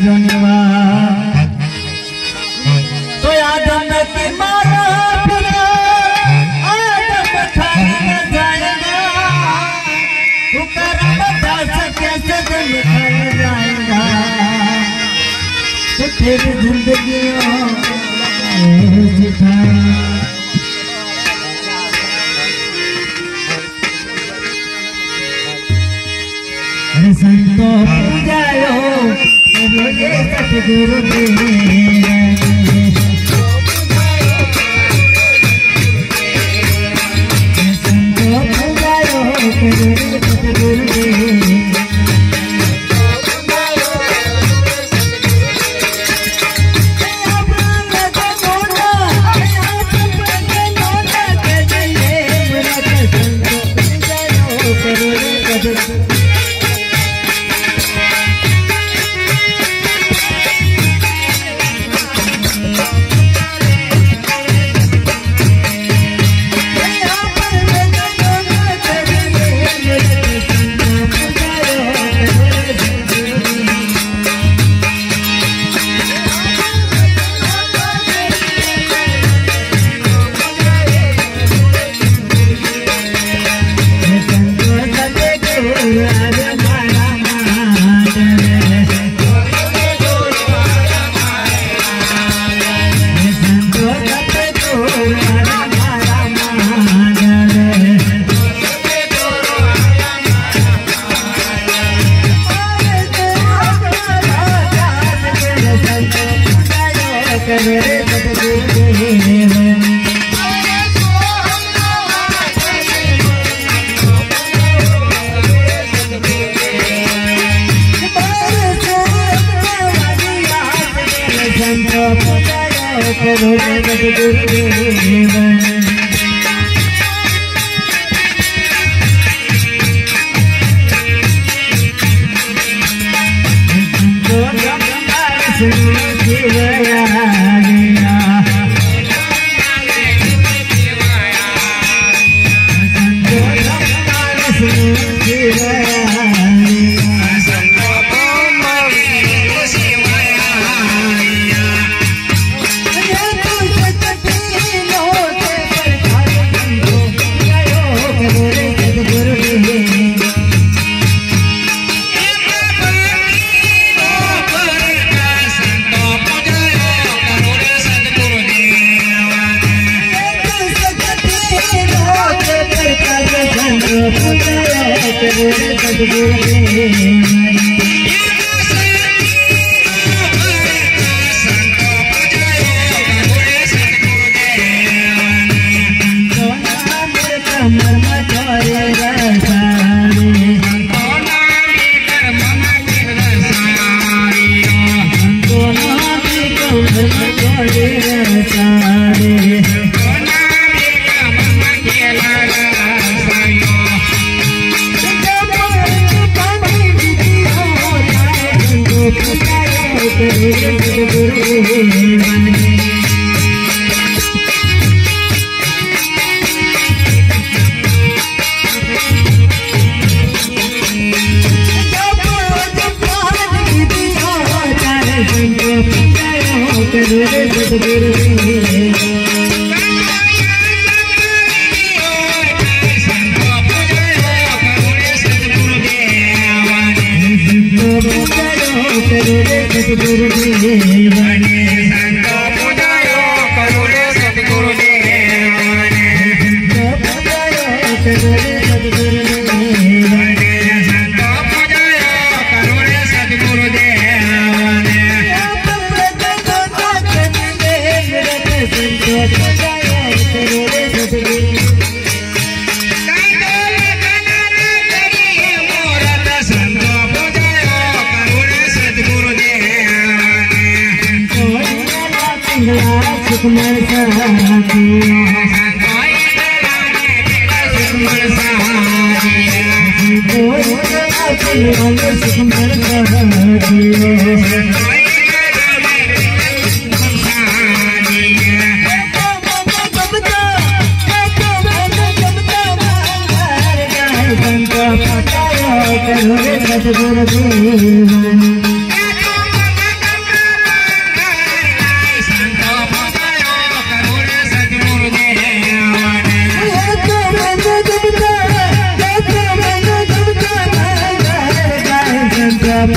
जोनिवा तो आदम की मारा फिर आदम खाना जाएगा तू करम दास कैसे दिन खल जाएगा तो तेरी जिंदगी संतो पूजायो रोजे सतगुरु संतो पूजायो रोजे सतगुरु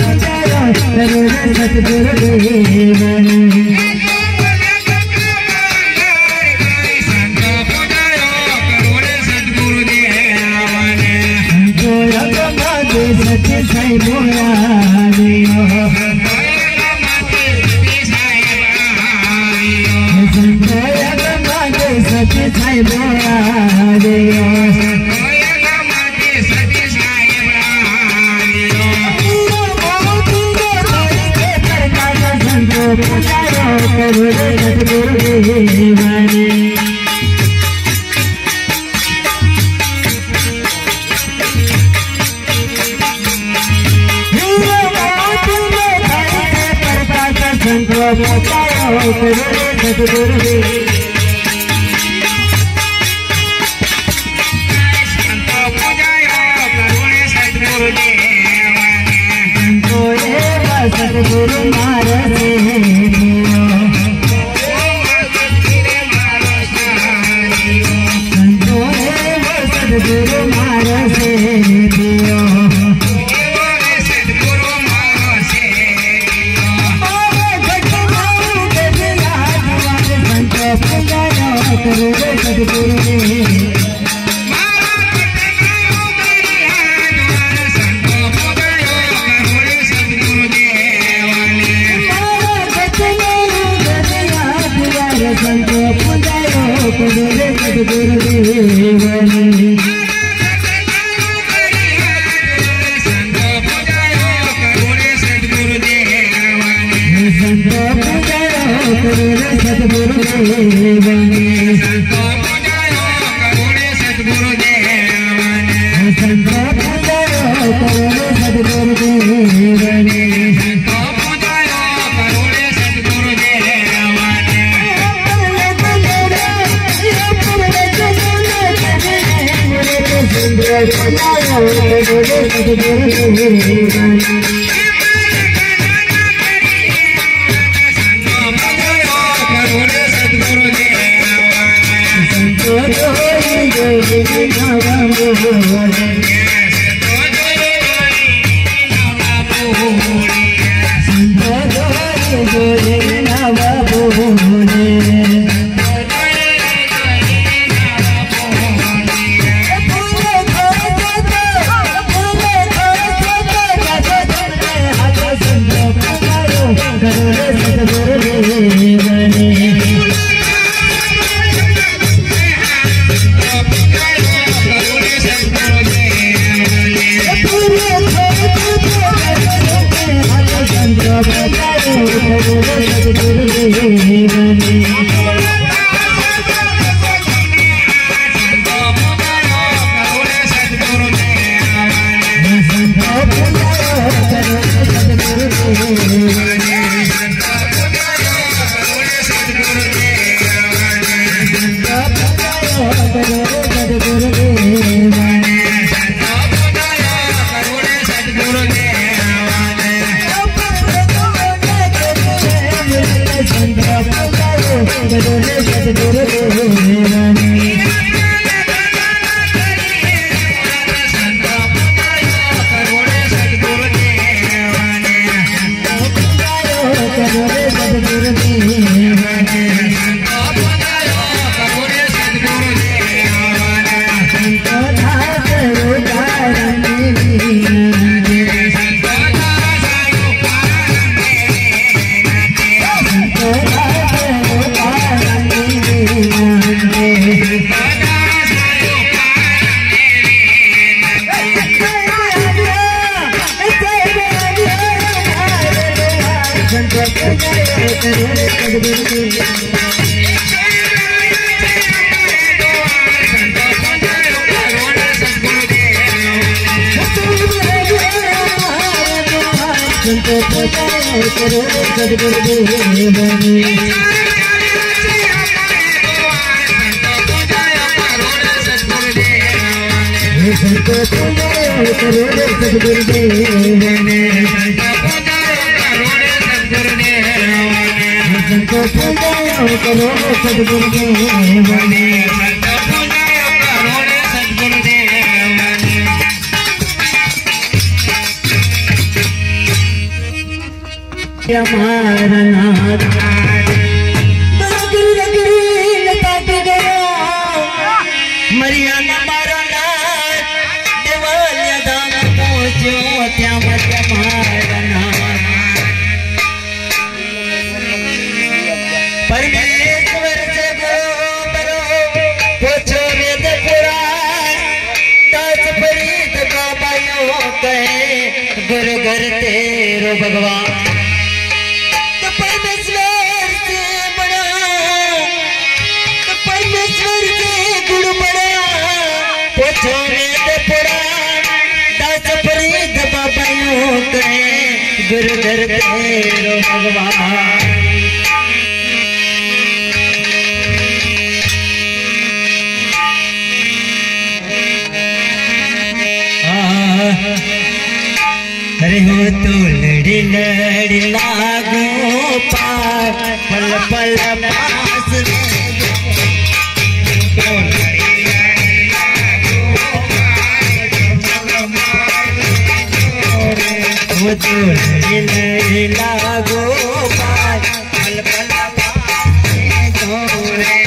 पूजायो करो रे सतगुरुदेव सत्य साई बोला दियो संतोया माते सत्य साई बोला दियो संतो पूजायो करो रे सतगुरुदेव संतो पूजायो करो रे सतगुरुदेव संतो एव सतगुरु मारसे दियो संतो एव सतगुरु मारसे दियो करो रे सतगुरुदेव संतो पूजायो करो रे सतगुरुदेव संतो पूजायो करो रे सतगुरुदेव संतो पूजायो करो रे सतगुरुदेव संतो पूजायो करो रे सतगुरुदेव संतो पूजायो करो रे सतगुरुदेव हमारा नाथ मरियाना मारा नाथ देवालिया धाम पहुंचो त्या मत हमारा नाथ परमेश्वर से बरो पूछो वेद पुराण दास फरीद बाबायों कहे गुरु घर तेरो भगवान गुरु घर तेरो भगवान अरे हो तो लड़ी लड़ी लागो पार पल पल पास वो तो लड़ी लागो पार पल पल पास जोरे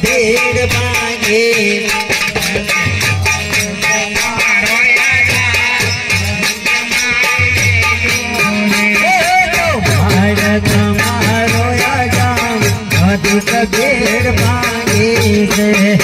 भीड़ मांगे भारत मारो जान अधिक भीड़ मांगे से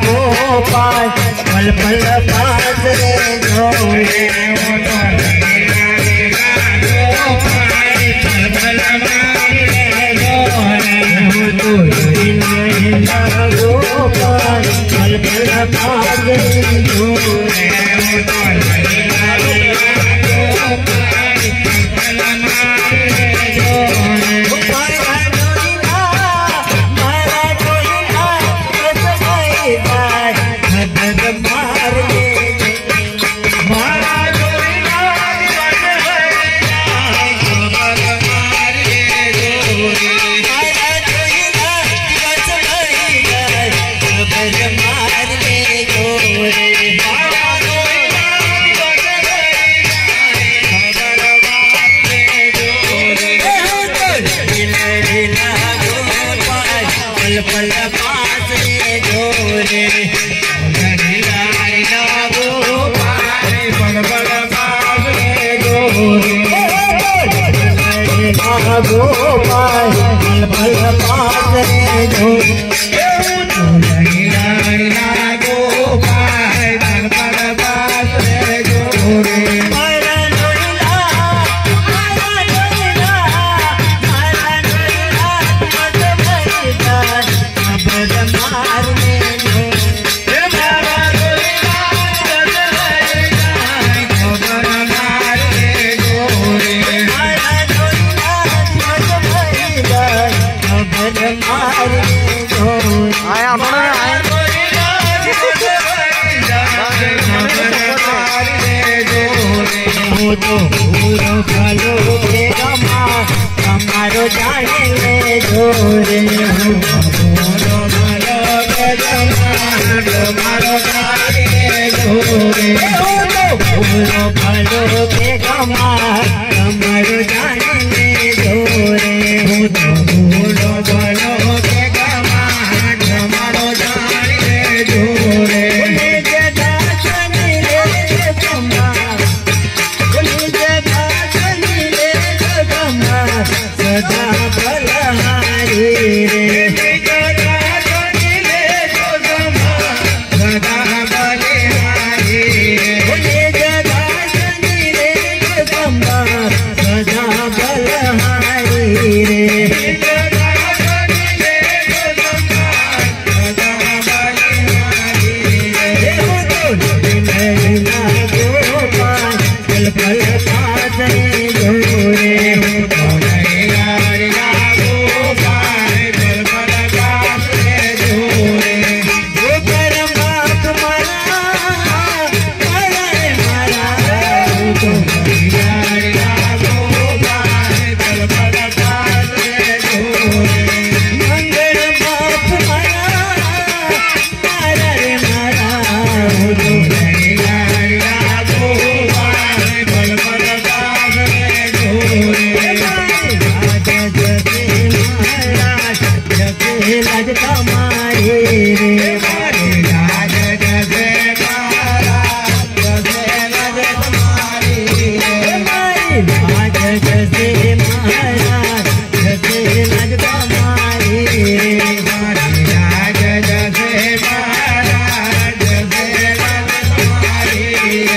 गोपाल पल पल पास रे जोड़े गोपाल पल पल पास रे जोड़े पल पास रे जोरे पल पल पास रे जोरे गोपाल पल पल पास रे जोरे હું તો પૂરો ફલો કે ગમા તમારો જાણે લેજો રે હું પૂરો ફલો કે ગમા તમારો જાણે લેજો રે હું તો પૂરો ફલો કે ગમા તમારો જાણે લેજો રે હું તો પૂરો ફલો કે ગમા તમારો જાણે લેજો રે सदा बलहारी रे सदा बलहारी रे जगा सनी रे जगम्बा सदा बलहारी रे जगा सनी रे जगम्बा सदा बलहारी रे हो तो नैना गोपाल पल पल पासे जोरे लाज कमाए रे मारे लाज जैसे महाराज जैसे लाज कमाए रे मारे लाज जैसे महाराज जैसे लाज कमाए रे मारे लाज जैसे महाराज जैसे लाज कमाए रे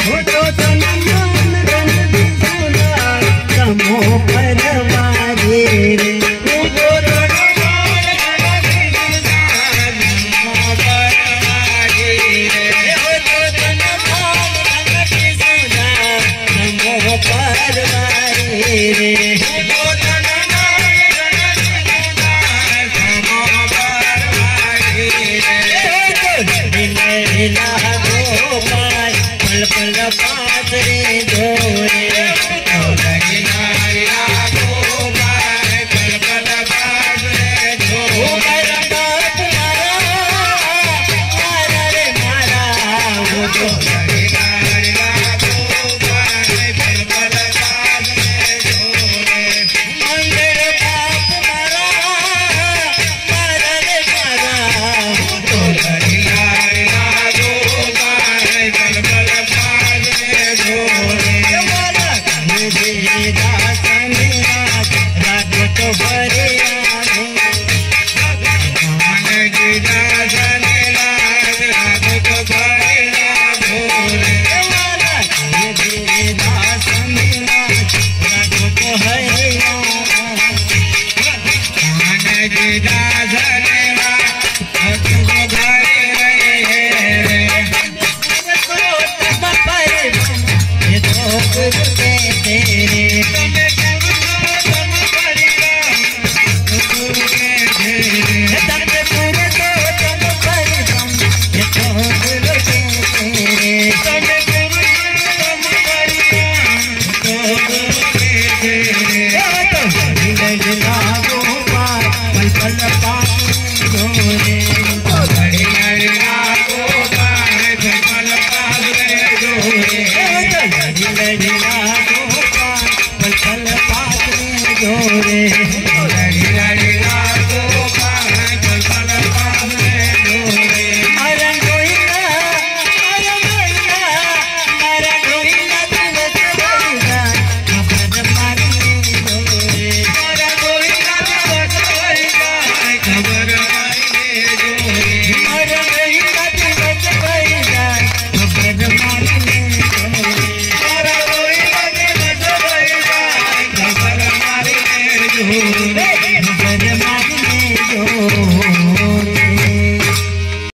हो तो तनमन रंग सुना तमो परवारे रे पल पल पास रे